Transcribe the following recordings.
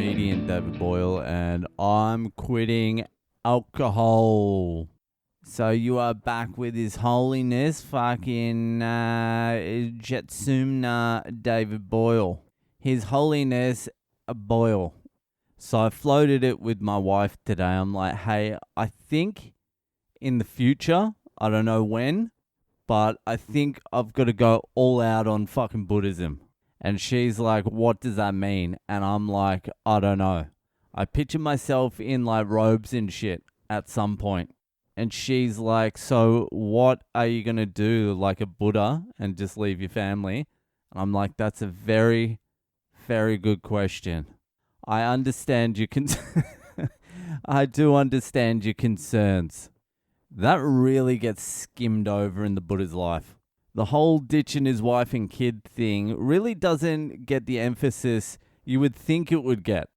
comedian David Boyle, and I'm quitting alcohol. So you are back with His Holiness, fucking Jetsumna David Boyle. His Holiness Boyle. So I floated it with my wife today. I'm like, hey, I think in the future, I don't know when, but I think I've got to go all out on fucking Buddhism. And she's like, what does that mean? And I'm like, I don't know. I picture myself in like robes and shit at some point. And she's like, so what are you going to do, like a Buddha, and just leave your family? And I'm like, that's a very, very good question. I understand your I do understand your concerns. That really gets skimmed over in the Buddha's life. The whole ditching his wife and kid thing really doesn't get the emphasis you would think it would get.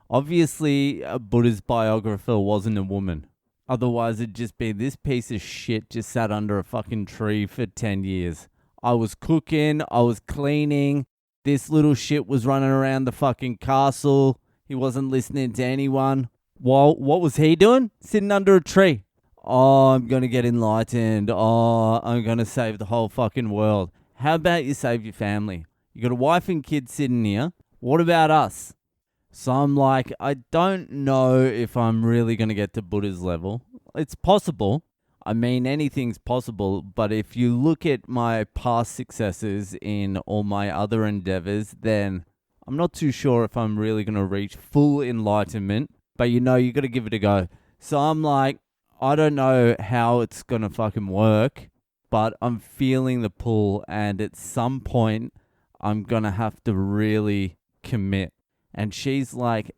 Obviously, a Buddha's biographer wasn't a woman. Otherwise, it'd just be this piece of shit just sat under a fucking tree for 10 years. I was cooking, I was cleaning, this little shit was running around the fucking castle. He wasn't listening to anyone. Well, what was he doing? Sitting under a tree. Oh, I'm going to get enlightened. Oh, I'm going to save the whole fucking world. How about you save your family? You got a wife and kids sitting here. What about us? So I'm like, I don't know if I'm really going to get to Buddha's level. It's possible. I mean, anything's possible. But if you look at my past successes in all my other endeavors, then I'm not too sure if I'm really going to reach full enlightenment. But you got to give it a go. So I'm like, I don't know how it's going to fucking work, but I'm feeling the pull, and at some point, I'm going to have to really commit. And she's like,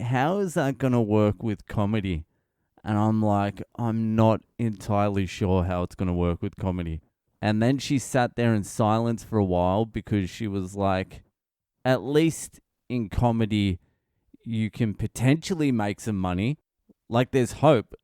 how is that going to work with comedy? And I'm like, I'm not entirely sure how it's going to work with comedy. And then she sat there in silence for a while because she was like, at least in comedy, you can potentially make some money. Like, there's hope,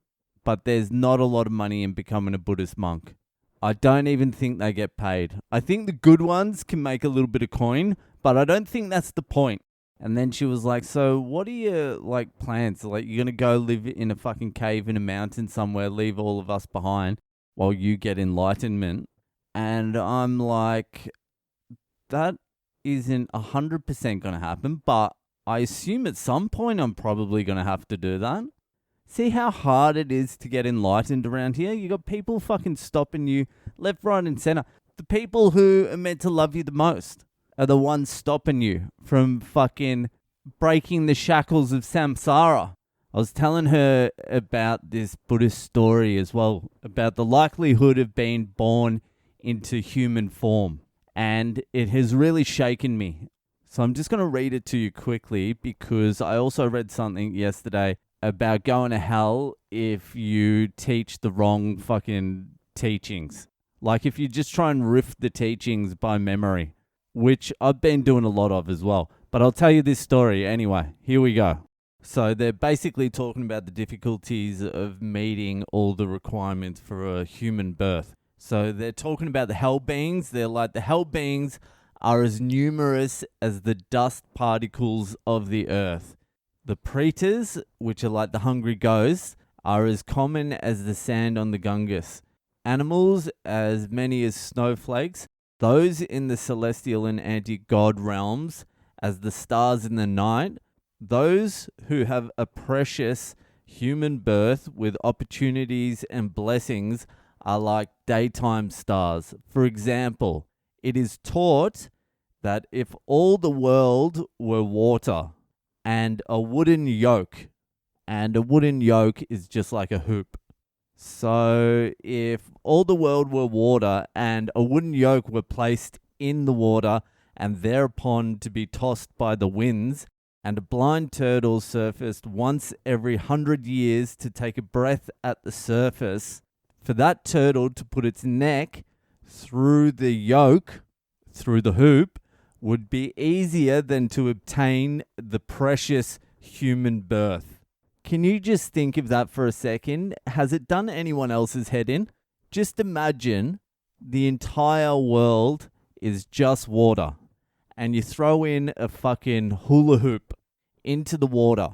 but there's not a lot of money in becoming a Buddhist monk. I don't even think they get paid. I think the good ones can make a little bit of coin, but I don't think that's the point. And then she was like, so what are your like plans? Like, you're going to go live in a fucking cave in a mountain somewhere, leave all of us behind while you get enlightenment? And I'm like, that isn't 100% going to happen, but I assume at some point I'm probably going to have to do that. See how hard it is to get enlightened around here? You got people fucking stopping you left, right, and center. The people who are meant to love you the most are the ones stopping you from fucking breaking the shackles of samsara. I was telling her about this Buddhist story as well, about the likelihood of being born into human form. And it has really shaken me. So I'm just going to read it to you quickly because I also read something yesterday about going to hell if you teach the wrong fucking teachings. Like if you just try and riff the teachings by memory, which I've been doing a lot of as well. But I'll tell you this story anyway. Here we go. So they're basically talking about the difficulties of meeting all the requirements for a human birth. So they're talking about the hell beings. They're like, the hell beings are as numerous as the dust particles of the earth. The pretas, which are like the hungry ghosts, are as common as the sand on the Ganges. Animals, as many as snowflakes. Those in the celestial and anti-god realms, as the stars in the night. Those who have a precious human birth with opportunities and blessings are like daytime stars. For example, it is taught that if all the world were water and a wooden yoke is just like a hoop. So if all the world were water and a wooden yoke were placed in the water and thereupon to be tossed by the winds, and a blind turtle surfaced once every 100 years to take a breath at the surface, for that turtle to put its neck through the yoke, through the hoop, would be easier than to obtain the precious human birth. Can you just think of that for a second? Has it done anyone else's head in? Just imagine the entire world is just water. and you throw in a fucking hula hoop into the water,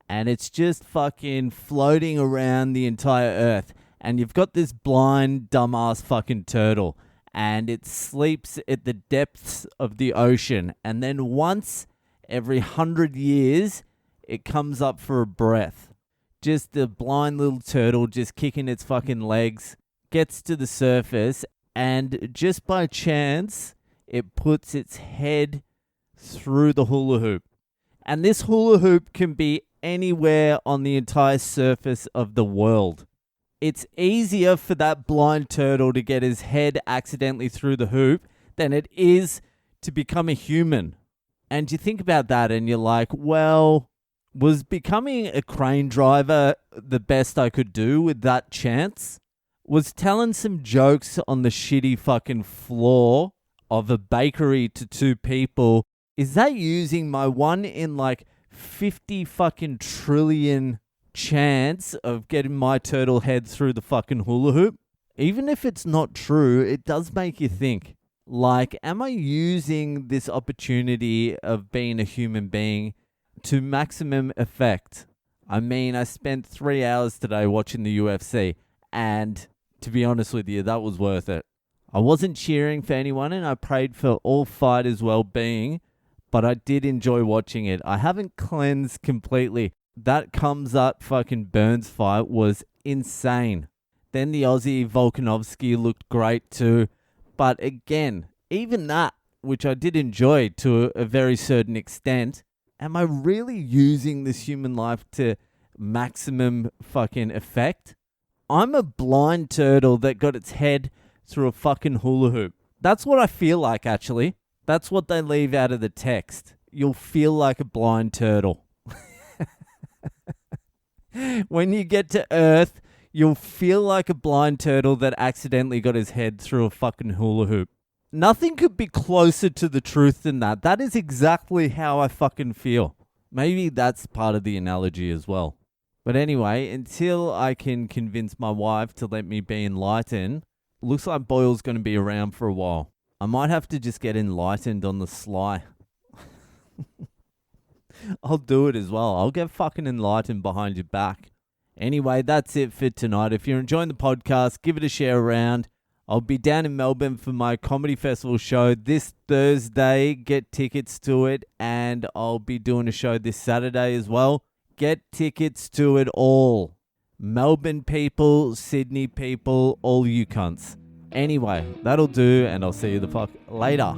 and it's just fucking floating around the entire earth, and you've got this blind, dumbass fucking turtle, and it sleeps at the depths of the ocean, and then once every 100 years, it comes up for a breath. Just the blind little turtle just kicking its fucking legs, gets to the surface, and just by chance, it puts its head through the hula hoop. And this hula hoop can be anywhere on the entire surface of the world. It's easier for that blind turtle to get his head accidentally through the hoop than it is to become a human. And you think about that and you're like, well, was becoming a crane driver the best I could do with that chance? Was telling some jokes on the shitty fucking floor of a bakery to two people, is that using my 1 in like 50 fucking trillion chance of getting my turtle head through the fucking hula hoop? Even if it's not true, it does make you think. Like, am I using this opportunity of being a human being to maximum effect? I mean, I spent 3 hours today watching the UFC, and to be honest with you, that was worth it. I wasn't cheering for anyone, and I prayed for all fighters' well-being, but I did enjoy watching it. I haven't cleansed completely. That Comes Up fucking Burns fight was insane. Then the Aussie Volkanovski looked great too. But again, even that, which I did enjoy to a very certain extent, am I really using this human life to maximum fucking effect? I'm a blind turtle that got its head through a fucking hula hoop. That's what I feel like, actually. That's what they leave out of the text. You'll feel like a blind turtle. When you get to Earth, you'll feel like a blind turtle that accidentally got his head through a fucking hula hoop. Nothing could be closer to the truth than that. That is exactly how I fucking feel. Maybe that's part of the analogy as well. But anyway, until I can convince my wife to let me be enlightened, looks like Boyle's going to be around for a while. I might have to just get enlightened on the sly. I'll do it as well. I'll get fucking enlightened behind your back. Anyway, that's it for tonight. If you're enjoying the podcast, give it a share around. I'll be down in Melbourne for my comedy festival show this Thursday. Get tickets to it. And I'll be doing a show this Saturday as well. Get tickets to it all. Melbourne people, Sydney people, all you cunts. Anyway, that'll do, and I'll see you the fuck later.